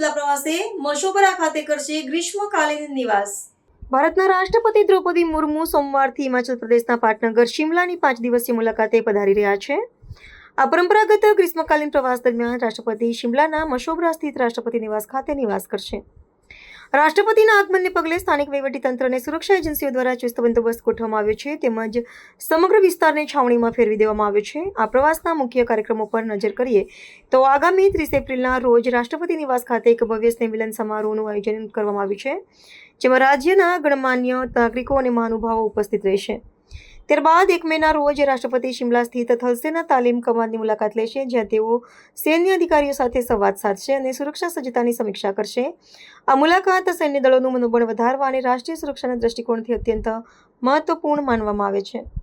શિમલા પ્રવાસે મશોબરા ખાતે કરશે ગ્રીષ્મકાલીન નિવાસ. ભારતના રાષ્ટ્રપતિ દ્રૌપદી મુર્મુ સોમવારથી હિમાચલ પ્રદેશના પાટનગર શિમલાની 5 દિવસીય મુલાકાતે પધારી રહ્યા છે. આ પરંપરાગત ગ્રીષ્મકાલીન પ્રવાસ દરમિયાન રાષ્ટ્રપતિ શિમલાના મશોબરા સ્થિત રાષ્ટ્રપતિ નિવાસ ખાતે નિવાસ કરશે. રાષ્ટ્રપતિના આગમનને પગલે સ્થાનિક વહીવટીતંત્ર અને સુરક્ષા એજન્સીઓ દ્વારા ચુસ્ત બંદોબસ્ત ગોઠવવામાં આવ્યો છે, તેમજ સમગ્ર વિસ્તારને છાવણીમાં ફેરવી દેવામાં આવ્યો છે. આ પ્રવાસના મુખ્ય કાર્યક્રમો પર નજર કરીએ તો આગામી 30 એપ્રિલના રોજ રાષ્ટ્રપતિ નિવાસ ખાતે એક ભવ્ય સ્નેહમિલન સમારોહનું આયોજન કરવામાં આવ્યું છે, જેમાં રાજ્યના ગણમાન્ય નાગરિકો અને મહાનુભાવો ઉપસ્થિત રહેશે. ત્યારબાદ 1 મેના રોજ રાષ્ટ્રપતિ શિમલા સ્થિત થલસેના તાલીમ કમાન્ડની મુલાકાત લેશે, જ્યાં તેઓ સૈન્ય અધિકારીઓ સાથે સંવાદ સાધશે અને સુરક્ષા સજ્જતાની સમીક્ષા કરશે. આ મુલાકાત સૈન્ય દળોનું મનોબળ વધારવા અને રાષ્ટ્રીય સુરક્ષાના દૃષ્ટિકોણથી અત્યંત મહત્વપૂર્ણ માનવામાં આવે છે.